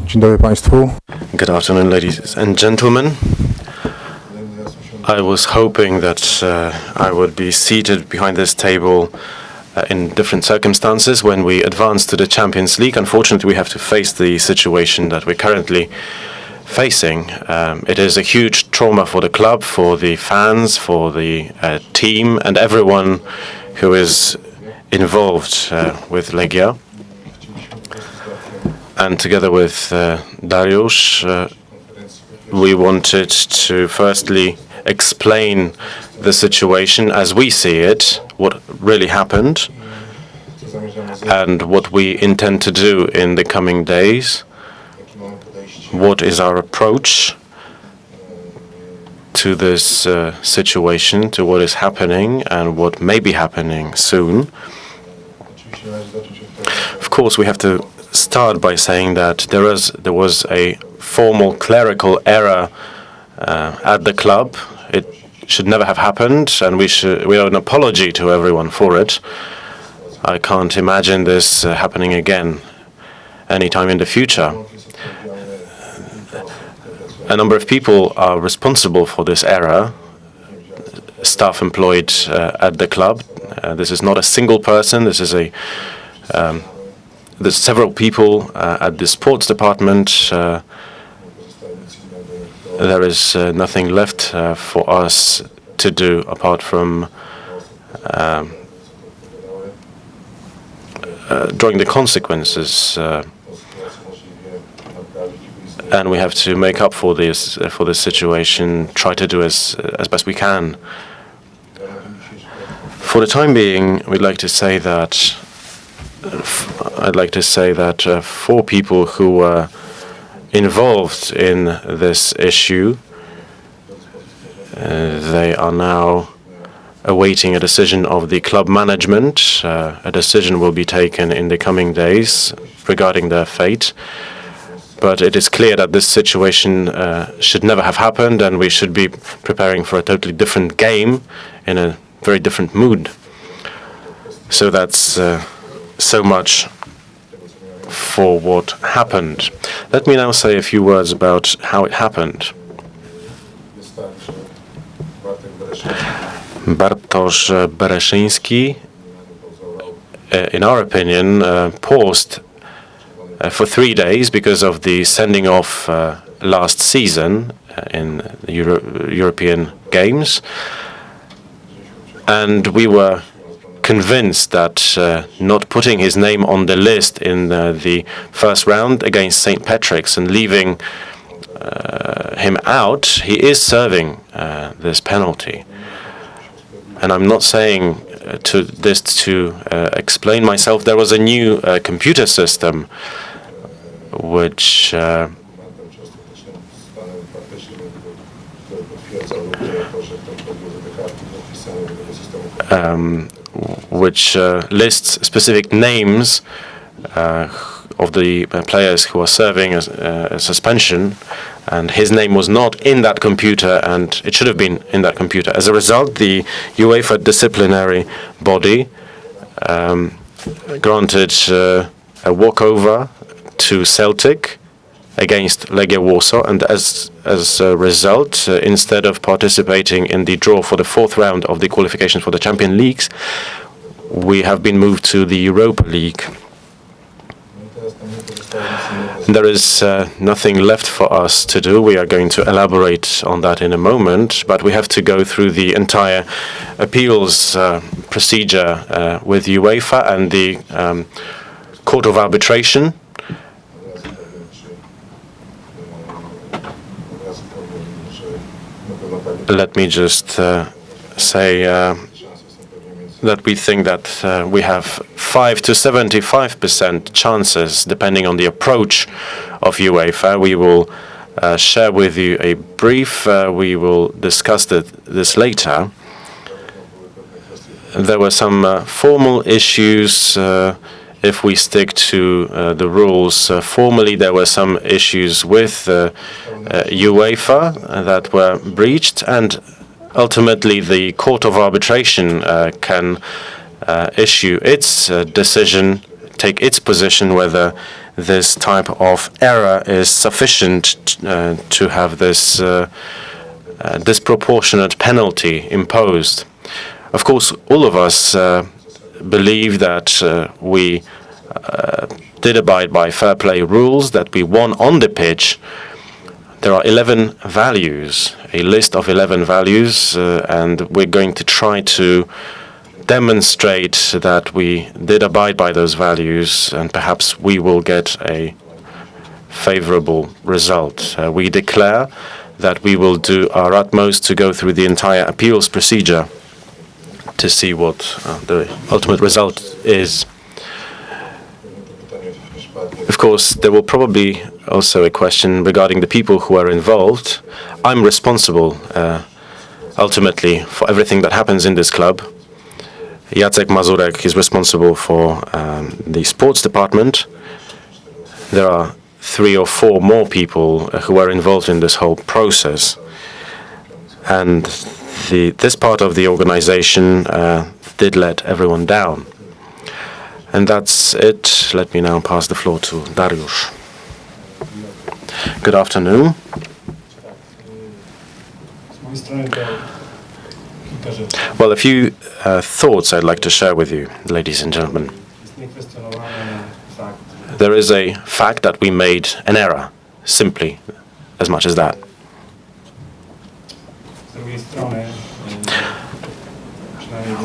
Dzień dobry Państwu. Good afternoon, ladies and gentlemen. I was hoping that I would be seated behind this table in different circumstances when we advance to the Champions League. Unfortunately, we have to face the situation that we're currently facing. It is a huge trauma for the club, for the fans, for the team, and everyone who is involved with Legia. And together with Dariusz, we wanted to firstly explain the situation as we see it, what really happened, and what we intend to do in the coming days. What is our approach to this situation, to what is happening and what may be happening soon. Of course, we have to start by saying that there was a formal clerical error at the club. It should never have happened, and we owe an apology to everyone for it. I can't imagine this happening again anytime in the future. A number of people are responsible for this error, staff employed at the club. This is not a single person. This is there's several people at the sports department. There is nothing left for us to do apart from drawing the consequences, and we have to make up for this situation. Try to do as best we can. For the time being, we'd like to say that. I'd like to say that 4 people who were involved in this issue, they are now awaiting a decision of the club management. A decision will be taken in the coming days regarding their fate. But it is clear that this situation should never have happened, and we should be preparing for a totally different game in a very different mood. So that's so much for what happened. Let me now say a few words about how it happened. Bartosz Bereszyński, in our opinion, paused for 3 days because of the sending off last season in the European Games. And we were convinced that not putting his name on the list in the first round against St. Patrick's and leaving him out, he is serving this penalty. And I'm not saying this to explain myself. There was a new computer system which lists specific names of the players who are serving a suspension, and his name was not in that computer, and it should have been in that computer. As a result, the UEFA disciplinary body granted a walkover to Celtic against Legia Warsaw, and as a result, instead of participating in the draw for the 4th round of the qualifications for the Champions Leagues, we have been moved to the Europa League. There is nothing left for us to do. We are going to elaborate on that in a moment, but we have to go through the entire appeals procedure with UEFA and the Court of Arbitration. Let me just say that we think that we have 5 to 75% chances, depending on the approach of UEFA. We will share with you a brief. We will discuss this later. There were some formal issues. If we stick to the rules, formally there were some issues with UEFA that were breached, and ultimately the Court of Arbitration can issue its decision, take its position whether this type of error is sufficient to have this disproportionate penalty imposed. Of course, all of us believe that we did abide by fair play rules, that we won on the pitch. There are 11 values, a list of 11 values, and we're going to try to demonstrate that we did abide by those values, and perhaps we will get a favorable result. We declare that we will do our utmost to go through the entire appeals procedure to see what the ultimate result is. Of course, there will probably also a question regarding the people who are involved. I'm responsible ultimately for everything that happens in this club. Jacek Mazurek is responsible for the sports department. There are 3 or 4 more people who are involved in this whole process. And this part of the organization did let everyone down. And that's it. Let me now pass the floor to Dariusz. Good afternoon. Well, a few thoughts I'd like to share with you, ladies and gentlemen. There is a fact that we made an error, simply, as much as that.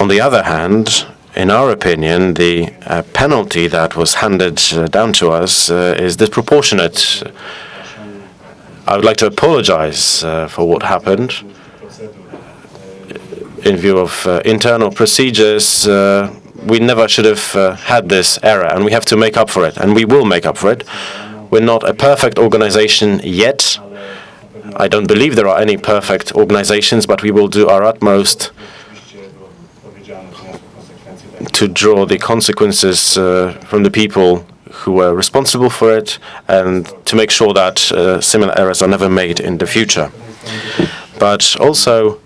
On the other hand, in our opinion, the penalty that was handed down to us is disproportionate. I would like to apologize for what happened. In view of internal procedures, we never should have had this error, and we have to make up for it, and we will make up for it. We're not a perfect organization yet. I don't believe there are any perfect organizations, but we will do our utmost to draw the consequences from the people who were responsible for it, and to make sure that similar errors are never made in the future. But also,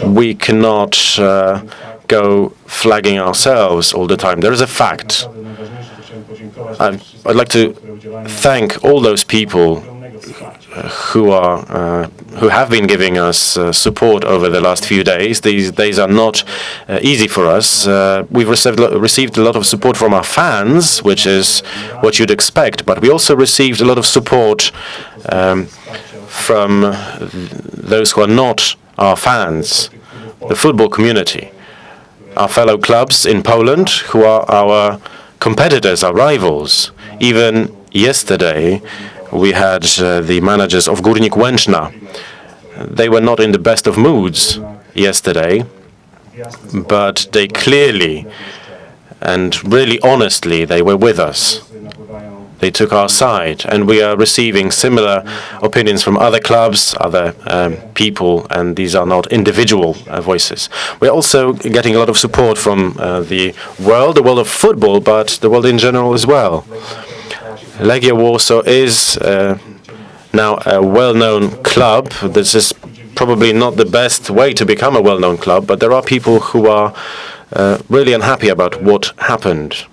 we cannot go flagging ourselves all the time. There is a fact. I'd like to thank all those people who have been giving us support over the last few days. These days are not easy for us. We've received a lot of support from our fans, which is what you'd expect, but we also received a lot of support from those who are not our fans, the football community, our fellow clubs in Poland who are our competitors, our rivals. Even yesterday, we had the managers of Górnik Łęczna. They were not in the best of moods yesterday, but they clearly and really honestly, they were with us. They took our side, and we are receiving similar opinions from other clubs, other people, and these are not individual voices. We're also getting a lot of support from the world of football, but the world in general as well. Legia Warsaw is now a well-known club. This is probably not the best way to become a well-known club, but there are people who are really unhappy about what happened.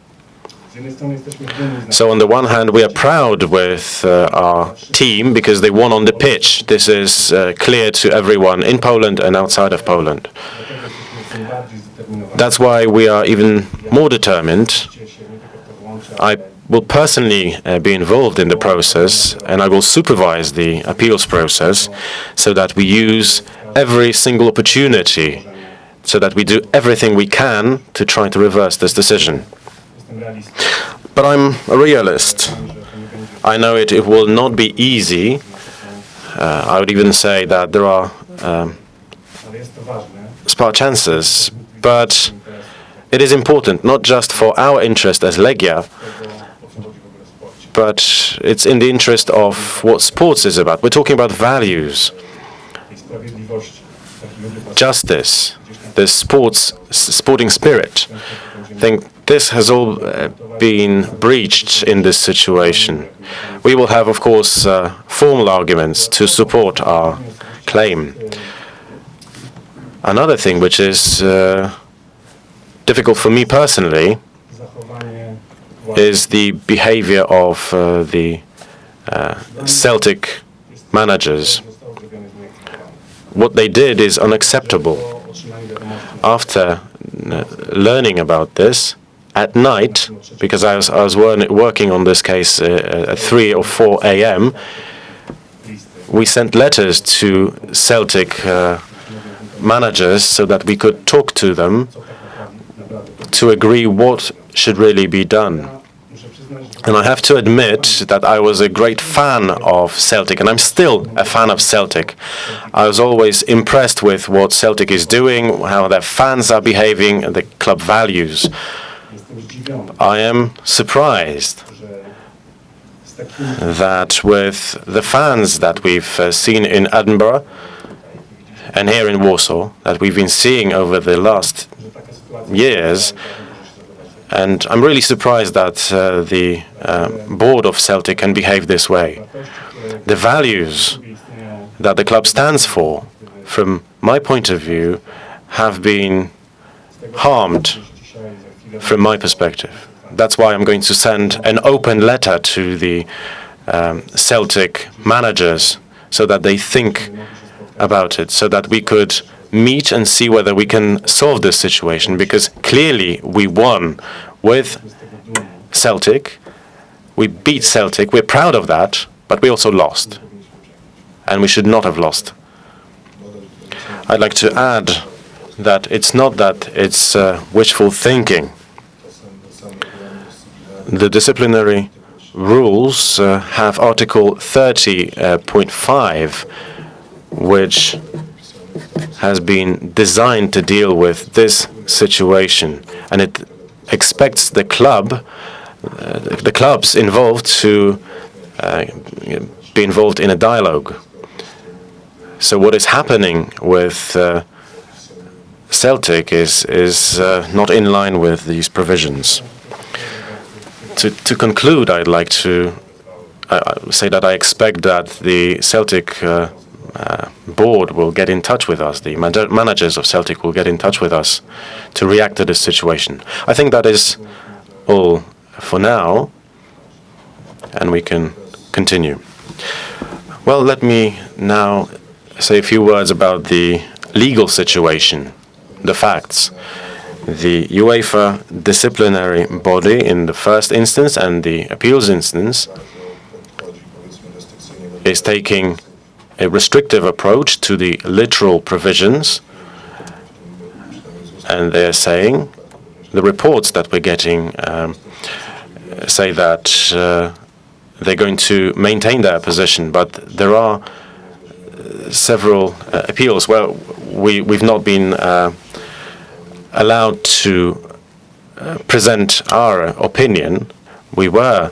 So on the one hand, we are proud with our team because they won on the pitch. This is clear to everyone in Poland and outside of Poland. That's why we are even more determined. I will personally be involved in the process, and I will supervise the appeals process so that we use every single opportunity, so that we do everything we can to try to reverse this decision. But I'm a realist. I know it will not be easy. I would even say that there are spare chances. But it is important, not just for our interest as Legia, but it's in the interest of what sports is about. We're talking about values, justice, the sporting spirit. I think this has all been breached in this situation. We will have, of course, formal arguments to support our claim. Another thing which is difficult for me personally is the behavior of the Celtic managers. What they did is unacceptable. After learning about this, at night, because I was working on this case at 3 or 4 a.m., we sent letters to Celtic managers so that we could talk to them to agree what should really be done. And I have to admit that I was a great fan of Celtic, and I'm still a fan of Celtic. I was always impressed with what Celtic is doing, how their fans are behaving, and the club values. I am surprised that with the fans that we've seen in Edinburgh and here in Warsaw, that we've been seeing over the last years, and I'm really surprised that the board of Celtic can behave this way. The values that the club stands for, from my point of view, have been harmed from my perspective. That's why I'm going to send an open letter to the Celtic managers so that they think about it, so that we could meet and see whether we can solve this situation, because clearly we won with Celtic. We beat Celtic. We're proud of that, but we also lost. And we should not have lost. I'd like to add that it's not that it's wishful thinking. The disciplinary rules have Article 30.5, which has been designed to deal with this situation, and it expects the clubs involved to be involved in a dialogue. So what is happening with Celtic is not in line with these provisions. To conclude, I'd like to say that I expect that the Celtic board will get in touch with us, the managers of Celtic will get in touch with us to react to this situation. I think that is all for now, and we can continue. Well, let me now say a few words about the legal situation, the facts. The UEFA disciplinary body in the first instance and the appeals instance is taking a restrictive approach to the literal provisions, and they're saying, the reports that we're getting say that they're going to maintain their position, but there are several appeals where we've not been allowed to present our opinion. We were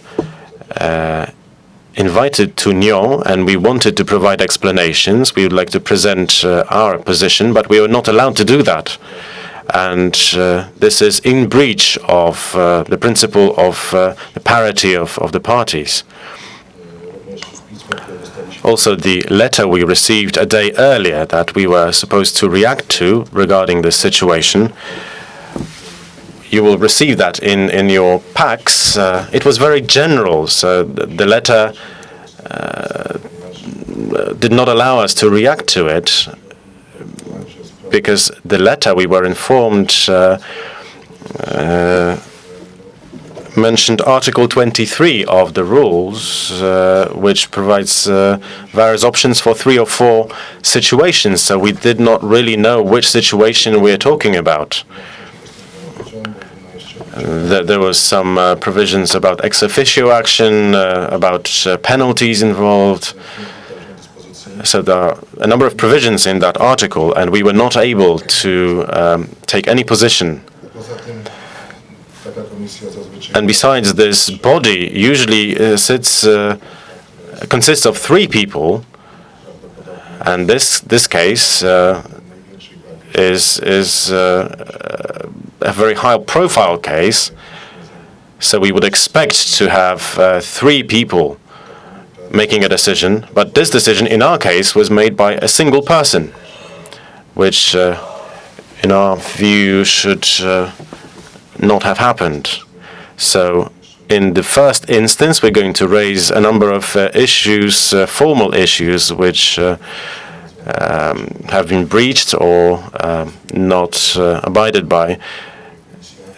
invited to Nyon, and we wanted to provide explanations. We would like to present our position, but we were not allowed to do that. And this is in breach of the principle of the parity of the parties. Also, the letter we received a day earlier that we were supposed to react to regarding this situation, you will receive that in your packs. It was very general, so the letter did not allow us to react to it, because the letter, we were informed, mentioned Article 23 of the rules, which provides various options for 3 or 4 situations. So we did not really know which situation we are talking about. There was some provisions about ex officio action, about penalties involved. So there are a number of provisions in that article, and we were not able to take any position. And besides, this body usually consists of 3 people, and this case is a very high-profile case. So we would expect to have 3 people making a decision, but this decision, in our case, was made by a single person, which, in our view, should not have happened. So, in the first instance, we're going to raise a number of issues, formal issues, which have been breached or not abided by.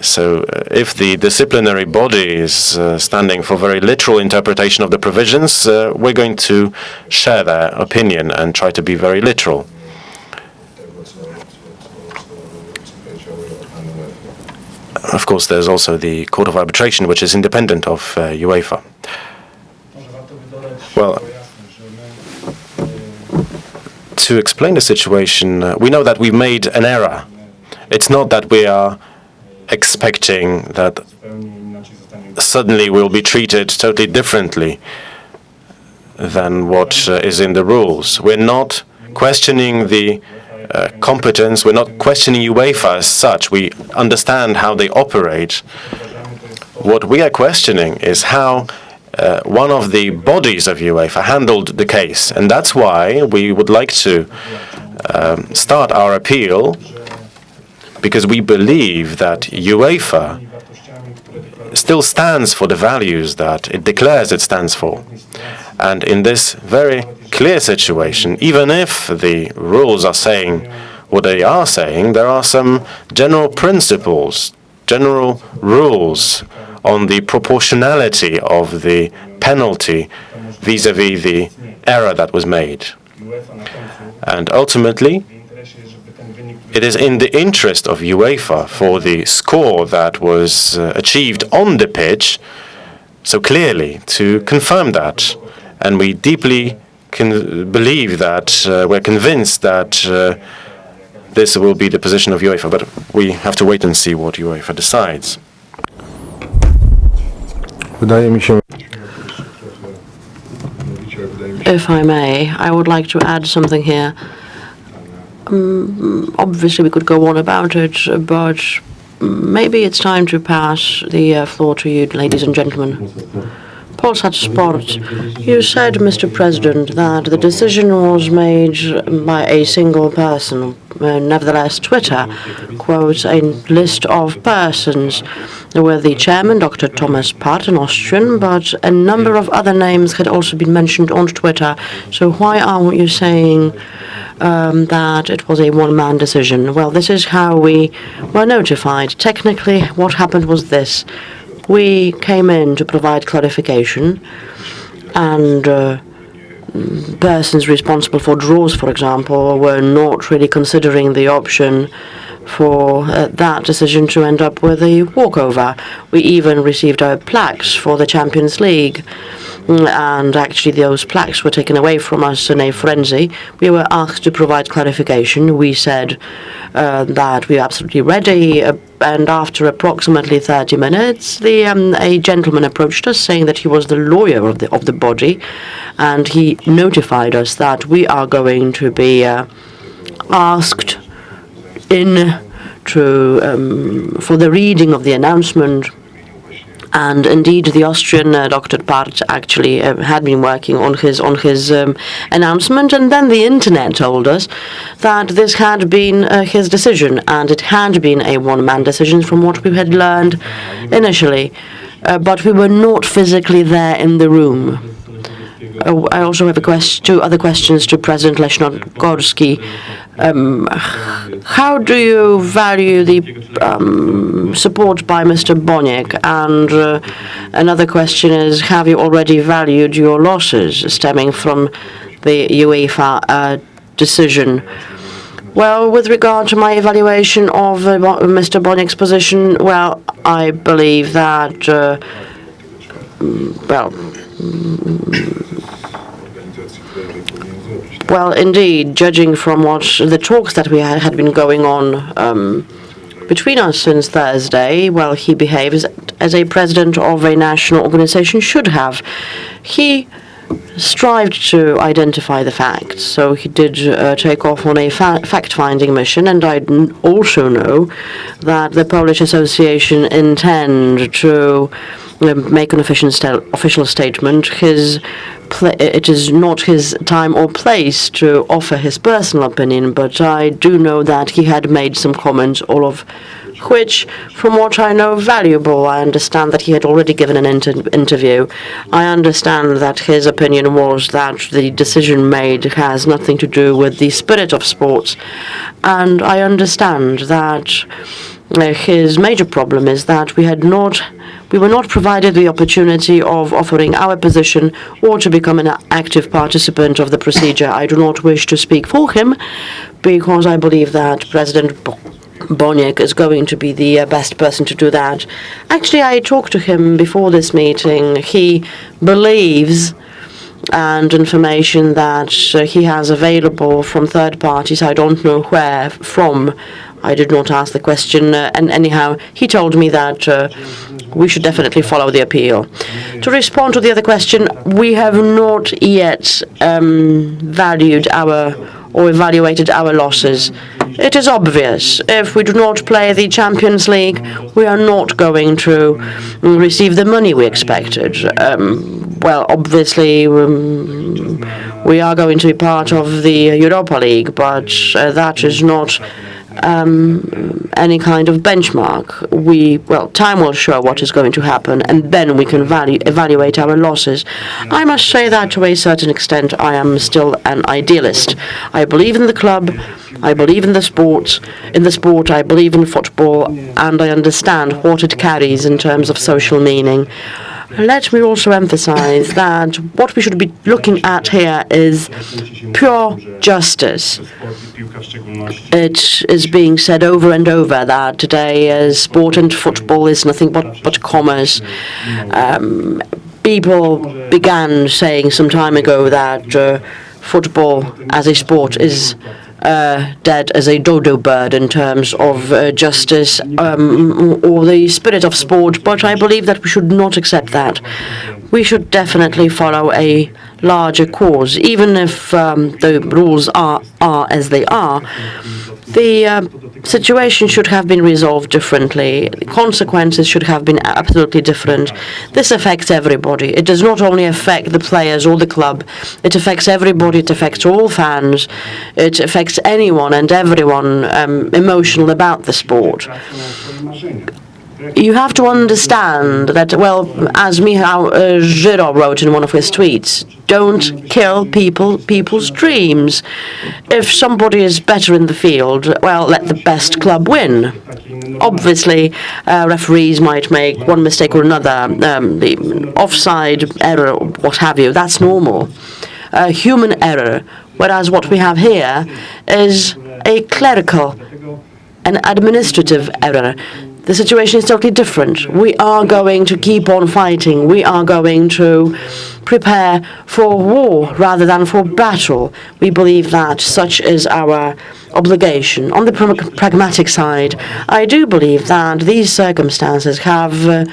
So if the disciplinary body is standing for very literal interpretation of the provisions, we're going to share their opinion and try to be very literal. Of course, there's also the Court of Arbitration, which is independent of UEFA. Well, to explain the situation, we know that we made an error. It's not that we are expecting that suddenly we'll be treated totally differently than what is in the rules. We're not questioning the competence. We're not questioning UEFA as such. We understand how they operate. What we are questioning is how one of the bodies of UEFA handled the case. And that's why we would like to start our appeal, because we believe that UEFA still stands for the values that it declares it stands for. And in this very clear situation, even if the rules are saying what they are saying, there are some general principles, general rules on the proportionality of the penalty vis-à-vis the error that was made. And ultimately, it is in the interest of UEFA for the score that was achieved on the pitch, so clearly, to confirm that. And we deeply believe that, we're convinced that this will be the position of UEFA, but we have to wait and see what UEFA decides. If I may, I would like to add something here. Obviously, we could go on about it, but maybe it's time to pass the floor to you, ladies and gentlemen. Polsat Sport, you said, Mr. President, that the decision was made by a single person. Nevertheless, Twitter quotes a list of persons. There were the chairman, Dr. Thomas Part, an Austrian, but a number of other names had also been mentioned on Twitter. So why are you saying that it was a one-man decision? Well, this is how we were notified. Technically, what happened was this. We came in to provide clarification, and persons responsible for draws, for example, were not really considering the option for that decision to end up with a walkover. We even received our plaques for the Champions League, and actually those plaques were taken away from us in a frenzy. We were asked to provide clarification. We said that we are absolutely ready, and after approximately 30 minutes, a gentleman approached us saying that he was the lawyer of the body, and he notified us that we are going to be asked in for the reading of the announcement. And indeed, the Austrian Dr. Part actually had been working on his announcement, and then the internet told us that this had been his decision, and it had been a one-man decision from what we had learned initially. But we were not physically there in the room. I also have two other questions to President Leśnogorski. How do you value the support by Mr. Boniek? And another question is, have you already valued your losses stemming from the UEFA decision? Well, with regard to my evaluation of Mr. Boniek's position, well, I believe that, Well, indeed, judging from what the talks that we had been going on between us since Thursday, well, he behaves as a president of a national organization should have. He strived to identify the facts, so he did take off on a fact-finding mission, and I also know that the Polish Association intend to make an official statement. It is not his time or place to offer his personal opinion, but I do know that he had made some comments, all of which, from what I know, valuable. I understand that he had already given an interview. I understand that his opinion was that the decision made has nothing to do with the spirit of sports, and I understand that his major problem is that we were not provided the opportunity of offering our position or to become an active participant of the procedure. I do not wish to speak for him because I believe that President Boniek is going to be the best person to do that. Actually, I talked to him before this meeting. He believes, and information that he has available from third parties, I don't know where from. I did not ask the question, and anyhow, he told me that we should definitely follow the appeal. To respond to the other question, we have not yet valued or evaluated our losses. It is obvious. If we do not play the Champions League, we are not going to receive the money we expected. Well, obviously, we are going to be part of the Europa League, but that is not any kind of benchmark. Time will show what is going to happen, and then we can evaluate our losses. I must say that to a certain extent, I am still an idealist. I believe in the club. I believe in the sport. I believe in football, and I understand what it carries in terms of social meaning. Let me also emphasize that what we should be looking at here is pure justice. It is being said over and over that today sport and football is nothing but commerce. People began saying some time ago that football as a sport is dead as a dodo bird in terms of justice or the spirit of sport, but I believe that we should not accept that. We should definitely follow a larger cause, even if the rules are as they are. The situation should have been resolved differently. The consequences should have been absolutely different. This affects everybody. It does not only affect the players or the club. It affects everybody. It affects all fans. It affects anyone and everyone emotional about the sport. You have to understand that, well, as Michał Żyro wrote in one of his tweets, don't kill people's dreams. If somebody is better in the field, well, let the best club win. Obviously, referees might make one mistake or another, the offside error, what have you. That's normal. Human error, whereas what we have here is a clerical and administrative error. The situation is totally different. We are going to keep on fighting. We are going to prepare for war rather than for battle. We believe that such is our obligation. On the pragmatic side, I do believe that these circumstances have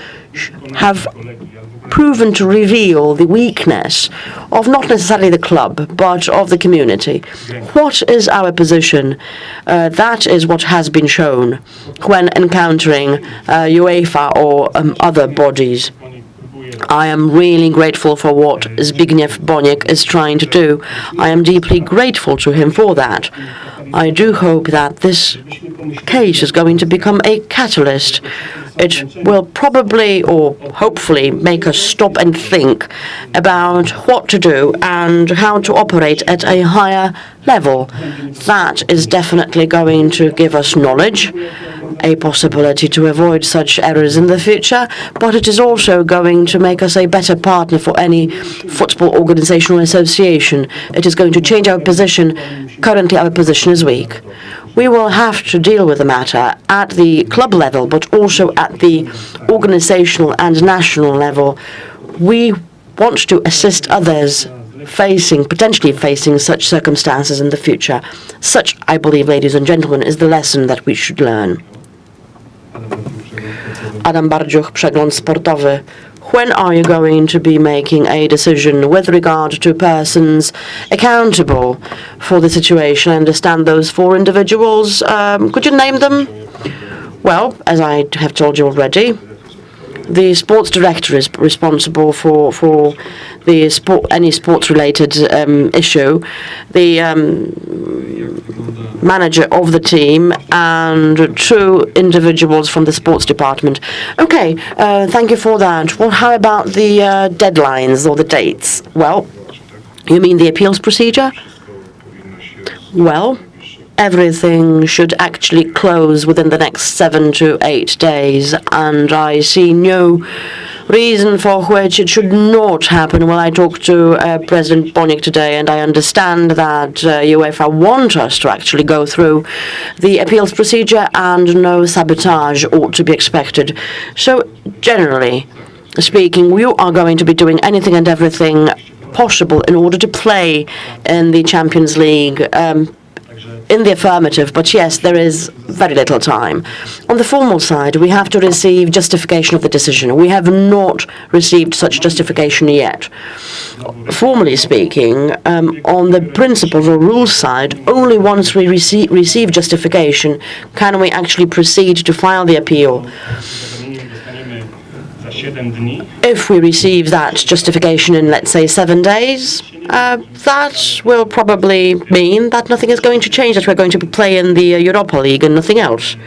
proven to reveal the weakness of not necessarily the club, but of the community. What is our position? That is what has been shown when encountering UEFA or other bodies. I am really grateful for what Zbigniew Boniek is trying to do. I am deeply grateful to him for that. I do hope that this case is going to become a catalyst. It will probably or hopefully make us stop and think about what to do and how to operate at a higher level. That is definitely going to give us knowledge, a possibility to avoid such errors in the future, but it is also going to make us a better partner for any football organization or association. It is going to change our position. Currently, our position is weak. We will have to deal with the matter at the club level, but also at the organizational and national level. We want to assist others potentially facing such circumstances in the future. Such, I believe, ladies and gentlemen, is the lesson that we should learn. Adam Bardziuch, Przegląd Sportowy. When are you going to be making a decision with regard to persons accountable for the situation? I understand those 4 individuals. Could you name them? Well, as I have told you already, the sports director is responsible for any sports-related issue. The manager of the team and 2 individuals from the sports department. Okay, thank you for that. Well, how about the deadlines or the dates? Well, you mean the appeals procedure? Well, everything should actually close within the next 7 to 8 days, and I see no reason for which it should not happen. Well, I talked to President Boniek today, and I understand that UEFA want us to actually go through the appeals procedure, and no sabotage ought to be expected. So, generally speaking, we are going to be doing anything and everything possible in order to play in the Champions League. In the affirmative, but yes, there is very little time. On the formal side, we have to receive justification of the decision. We have not received such justification yet. Formally speaking, on the principles or rules side, only once we receive justification can we actually proceed to file the appeal. If we receive that justification in, let's say, 7 days, that will probably mean that nothing is going to change, that we're going to play in the Europa League and nothing else.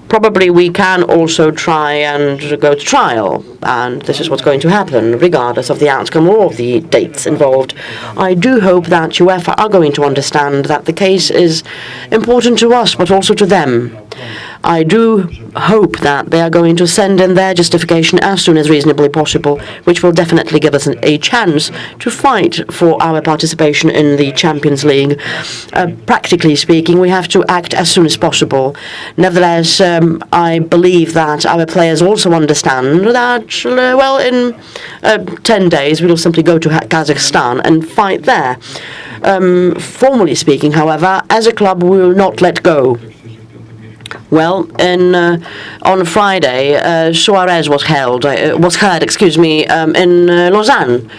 Probably we can also try and go to trial, and this is what's going to happen, regardless of the outcome or of the dates involved. I do hope that UEFA are going to understand that the case is important to us, but also to them. I do hope that they are going to send in their justification as soon as reasonably possible, which will definitely give us a chance to fight for our participation in the Champions League. Practically speaking, we have to act as soon as possible. Nevertheless, I believe that our players also understand that, well, in 10 days, we will simply go to Kazakhstan and fight there. Formally speaking, however, as a club, we will not let go. Well, on Friday, Suarez was heard, in Lausanne.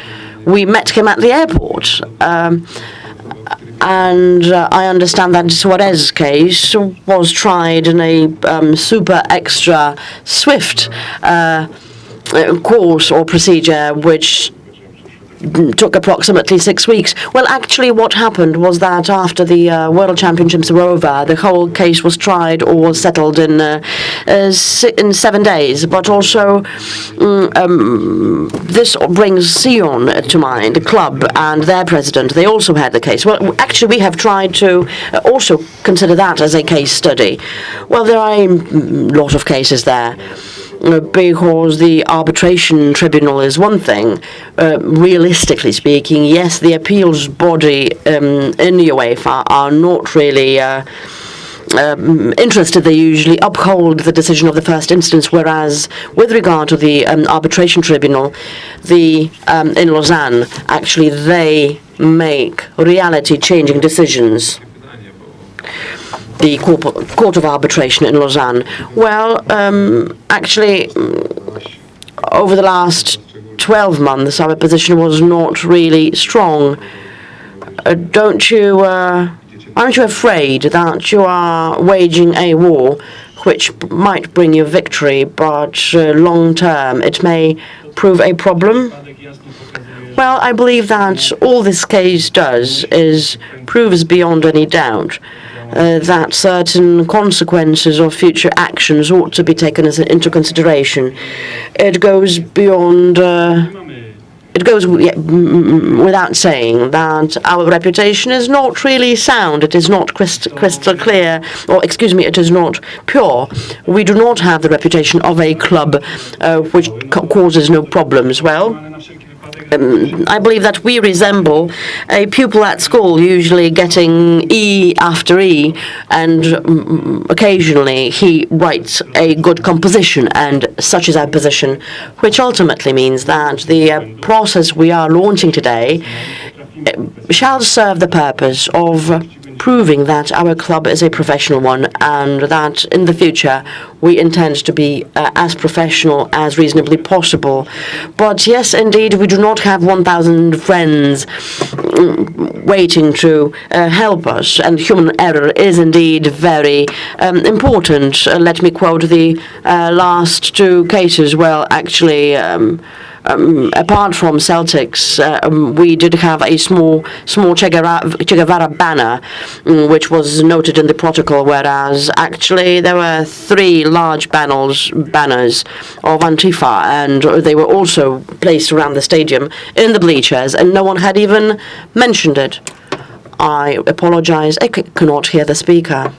We met him at the airport. And I understand that Suarez's case was tried in a super extra swift course or procedure, which took approximately 6 weeks. Well, actually, what happened was that after the World Championships were over, the whole case was tried or was settled in 7 days. But also, this brings Sion to mind, the club and their president. They also had the case. Well, actually, we have tried to also consider that as a case study. Well, there are a lot of cases there. Because the arbitration tribunal is one thing. Realistically speaking, yes, the appeals body in UEFA are not really interested. They usually uphold the decision of the first instance, whereas with regard to the arbitration tribunal, in Lausanne, actually they make reality-changing decisions. The Court of Arbitration in Lausanne. Well, actually, over the last 12 months, our position was not really strong. Aren't you afraid that you are waging a war which might bring you victory, but long term it may prove a problem? Well, I believe that all this case does is proves beyond any doubt that certain consequences of future actions ought to be taken into consideration. It goes beyond. It goes without saying that our reputation is not really sound. It is not crystal clear, or excuse me, it is not pure. We do not have the reputation of a club which causes no problems. Well, I believe that we resemble a pupil at school, usually getting E after E, and occasionally he writes a good composition, and such is our position, which ultimately means that the process we are launching today shall serve the purpose of proving that our club is a professional one, and that in the future we intend to be as professional as reasonably possible. But yes, indeed, we do not have 1,000 friends waiting to help us, and human error is indeed very important. Let me quote the last two cases. Well, actually, apart from Celtics, we did have a small Che Guevara banner, which was noted in the protocol, whereas actually there were 3 large banners of Antifa, and they were also placed around the stadium in the bleachers, and no one had even mentioned it. I apologize, I cannot hear the speaker.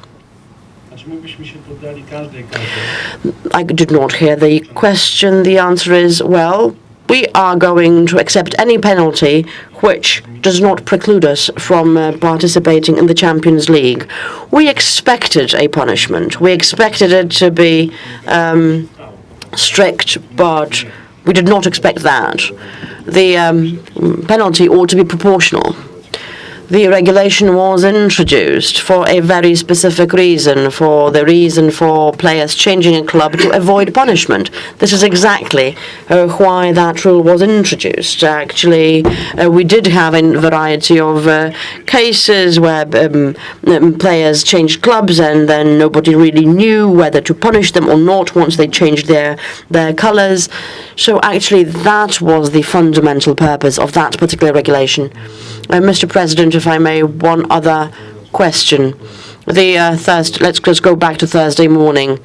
I did not hear the question. The answer is, well, we are going to accept any penalty which does not preclude us from participating in the Champions League. We expected a punishment. We expected it to be strict, but we did not expect that. The penalty ought to be proportional. The regulation was introduced for a very specific reason, for the reason for players changing a club to avoid punishment. This is exactly why that rule was introduced. Actually, we did have a variety of cases where players changed clubs and then nobody really knew whether to punish them or not once they changed their colours. So actually, that was the fundamental purpose of that particular regulation. Mr. President, if I may, one other question. Let's just go back to Thursday morning.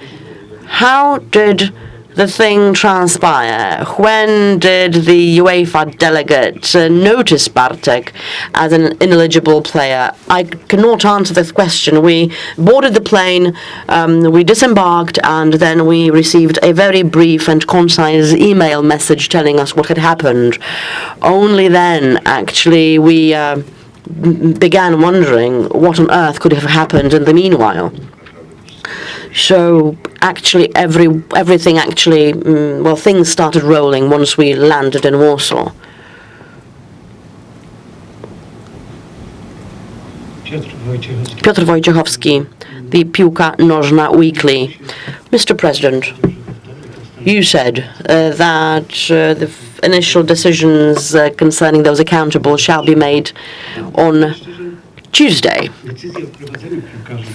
How did the thing transpire? When did the UEFA delegate notice Bartek as an ineligible player? I cannot answer this question. We boarded the plane, we disembarked, and then we received a very brief and concise email message telling us what had happened. Only then, actually, we began wondering what on earth could have happened in the meanwhile. So actually, everything actually, things started rolling once we landed in Warsaw. Piotr Wojciechowski, the Piłka Nożna Weekly. Mr. President, you said that the initial decisions concerning those accountable shall be made on Tuesday.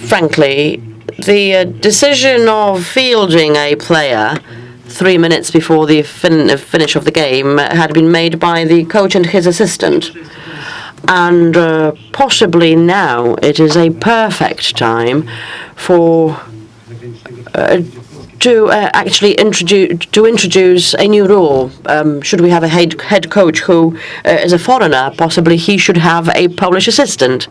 Frankly, the decision of fielding a player 3 minutes before the finish of the game had been made by the coach and his assistant. And possibly now it is a perfect time for to actually introduce a new rule. Should we have a head coach who is a foreigner, possibly he should have a Polish assistant.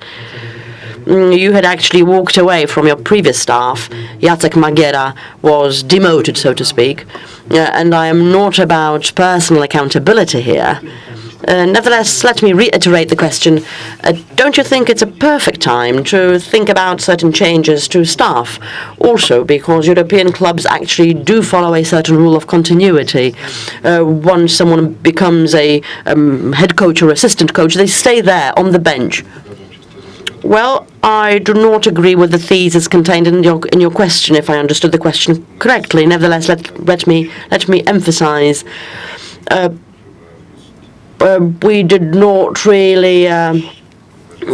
You had actually walked away from your previous staff. Jacek Magiera was demoted, so to speak. And I am not about personal accountability here. Nevertheless, let me reiterate the question. Don't you think it's a perfect time to think about certain changes to staff? Also, because European clubs actually do follow a certain rule of continuity. Once someone becomes a head coach or assistant coach, they stay there on the bench. Well, I do not agree with the thesis contained in your question, if I understood the question correctly. Nevertheless, let me emphasize. We did not really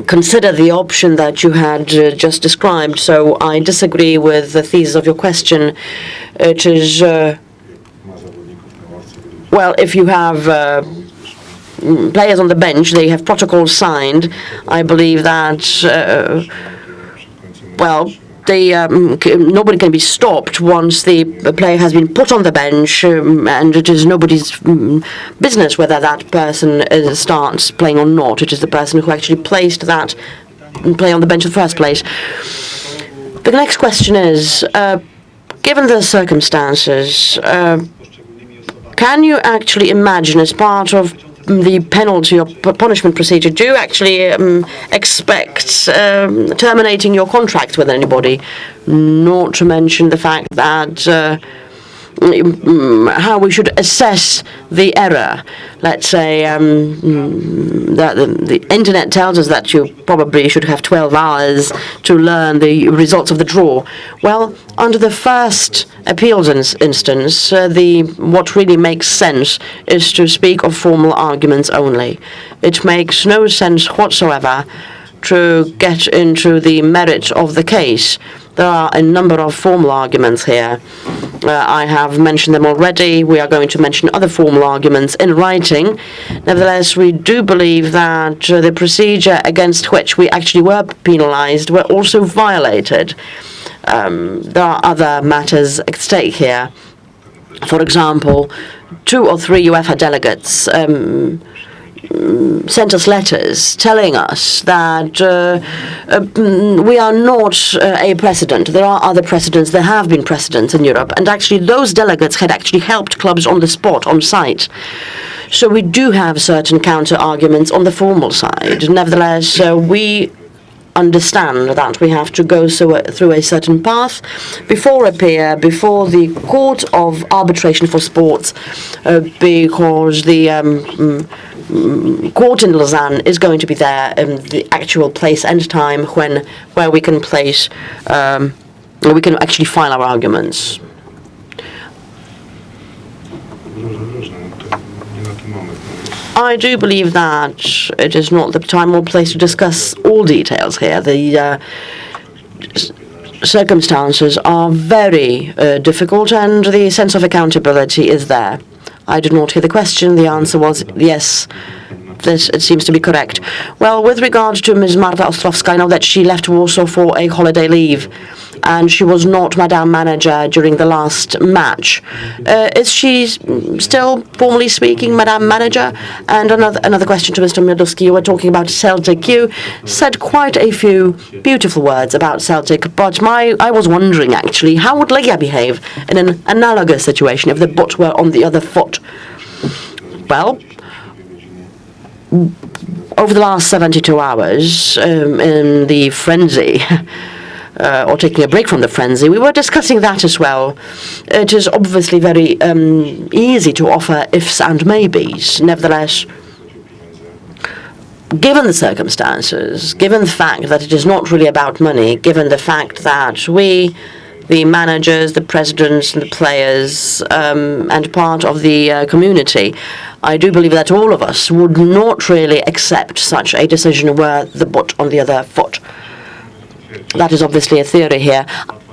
consider the option that you had just described, so I disagree with the thesis of your question. It is, if you have players on the bench, they have protocols signed. I believe that, nobody can be stopped once the player has been put on the bench, and it is nobody's business whether that person starts playing or not. It is the person who actually placed that player on the bench in the first place. The next question is, given the circumstances, can you actually imagine, as part of the penalty or punishment procedure, do you actually expect terminating your contract with anybody? Not to mention the fact that how we should assess the error. Let's say that the internet tells us that you probably should have 12 hours to learn the results of the draw. Well, under the first appeals instance, what really makes sense is to speak of formal arguments only. It makes no sense whatsoever to get into the merit of the case. There are a number of formal arguments here. I have mentioned them already. We are going to mention other formal arguments in writing. Nevertheless, we do believe that the procedure against which we actually were penalized were also violated. There are other matters at stake here. For example, 2 or 3 UEFA delegates sent us letters telling us that we are not a precedent. There are other precedents. There have been precedents in Europe. And actually, those delegates had actually helped clubs on the spot, on site. So we do have certain counter-arguments on the formal side. Nevertheless, we understand that we have to go through a certain path before before the Court of Arbitration for Sports, because the court in Lausanne is going to be there in the actual place and time where we can place we can actually file our arguments. I do believe that it is not the time or place to discuss all details here. The circumstances are very difficult, and the sense of accountability is there. I did not hear the question. The answer was yes. It seems to be correct. Well, with regard to Ms. Marta Ostrowska, I know that she left Warsaw for a holiday leave, and she was not Madam Manager during the last match. Is she still, formally speaking, Madam Manager? And another question to Mr. Miodowski. You were talking about Celtic. You said quite a few beautiful words about Celtic, but I was wondering, actually, how would Legia behave in an analogous situation if the boot were on the other foot? Well, over the last 72 hours, in the frenzy, or taking a break from the frenzy, we were discussing that as well. It is obviously very easy to offer ifs and maybes. Nevertheless, given the circumstances, given the fact that it is not really about money, given the fact that we, the managers, the presidents, and the players, and part of the community, I do believe that all of us would not really accept such a decision were the boot on the other foot. That is obviously a theory here.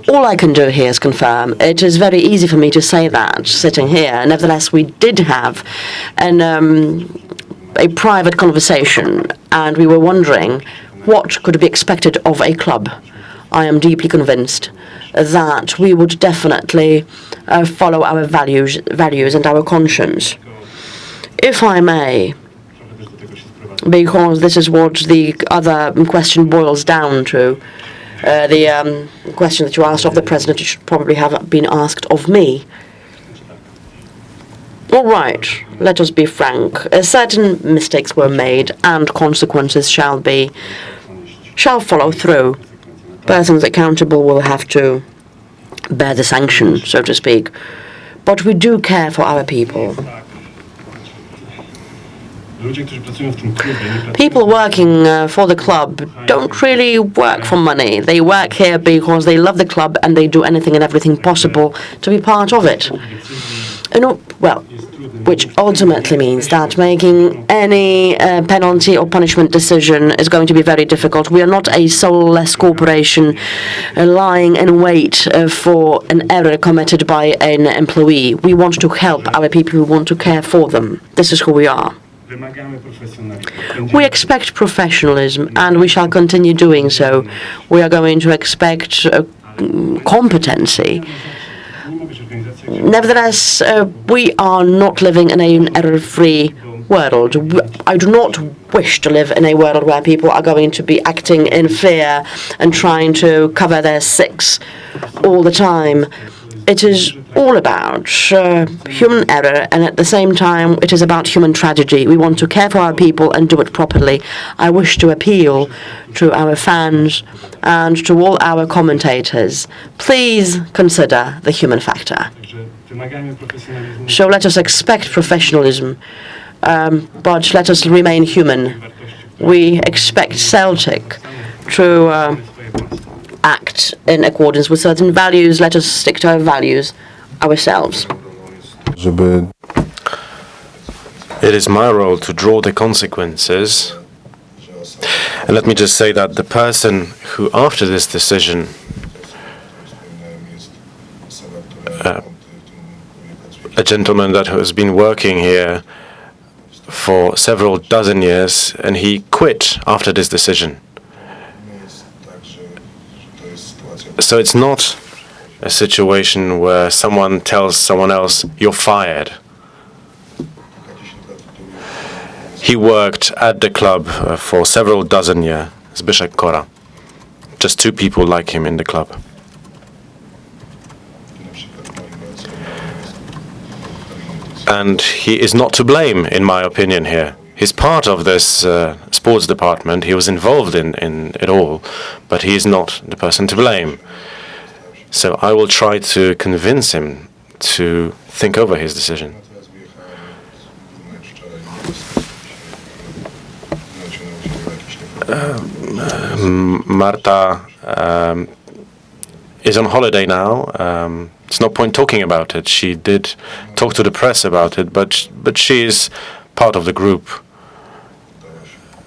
All I can do here is confirm. It is very easy for me to say that, sitting here. Nevertheless, we did have a private conversation, and we were wondering what could be expected of a club. I am deeply convinced that we would definitely follow our values and our conscience. If I may, because this is what the other question boils down to, the question that you asked of the president should probably have been asked of me. All right, let us be frank. Certain mistakes were made, and consequences shall follow through. Persons accountable will have to bear the sanction, so to speak. But we do care for our people. People working for the club don't really work for money. They work here because they love the club and they do anything and everything possible to be part of it. Which ultimately means that making any penalty or punishment decision is going to be very difficult. We are not a soulless corporation lying in wait for an error committed by an employee. We want to help our people. We want to care for them. This is who we are. We expect professionalism, and we shall continue doing so. We are going to expect competency. Nevertheless, we are not living in an error-free world. I do not wish to live in a world where people are going to be acting in fear and trying to cover their six all the time. It is all about human error, and at the same time, it is about human tragedy. We want to care for our people and do it properly. I wish to appeal to our fans and to all our commentators. Please consider the human factor. So let us expect professionalism, but let us remain human. We expect Celtic to act in accordance with certain values. Let us stick to our values ourselves. It is my role to draw the consequences. And let me just say that the person who, after this decision, a gentleman that has been working here for several dozen years, and he quit after this decision. So it's not a situation where someone tells someone else, you're fired. He worked at the club for several dozen years, Zbyszek Kora. Just two people like him in the club. And he is not to blame, in my opinion, here. He's part of this sports department. He was involved in it all, but he is not the person to blame. So I will try to convince him to think over his decision. Marta is on holiday now. It's no point talking about it. She did talk to the press about it, but she is part of the group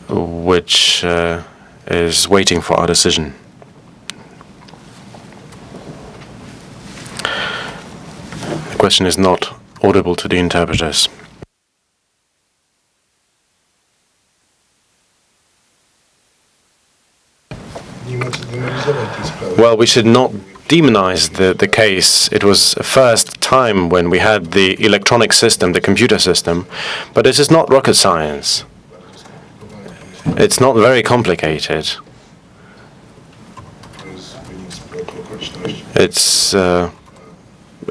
which is waiting for our decision. The question is not audible to the interpreters. Well, we should not demonize the case. It was a first time when we had the electronic system, the computer system, but this is not rocket science. It's not very complicated. It's a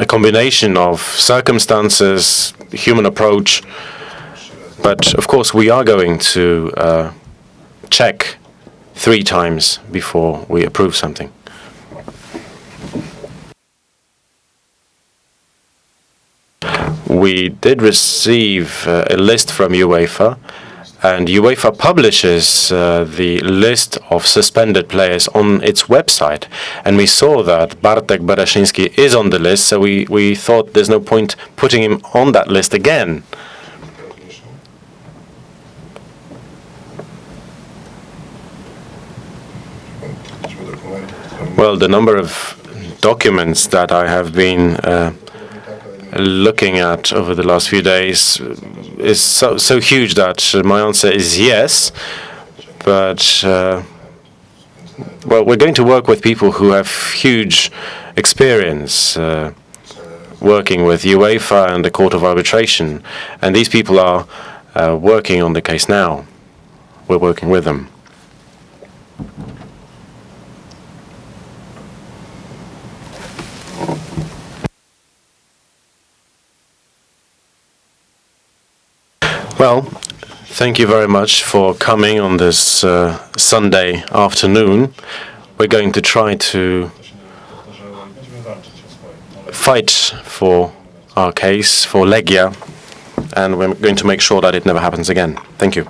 combination of circumstances, human approach, but of course we are going to check 3 times before we approve something. We did receive a list from UEFA, and UEFA publishes the list of suspended players on its website. And we saw that Bartek Bereszyński is on the list, so we thought there's no point putting him on that list again. Well, the number of documents that I have been looking at over the last few days is so huge that my answer is yes. But, well, we're going to work with people who have huge experience working with UEFA and the Court of Arbitration. And these people are working on the case now. We're working with them. Well, thank you very much for coming on this Sunday afternoon. We're going to try to fight for our case, for Legia, and we're going to make sure that it never happens again. Thank you.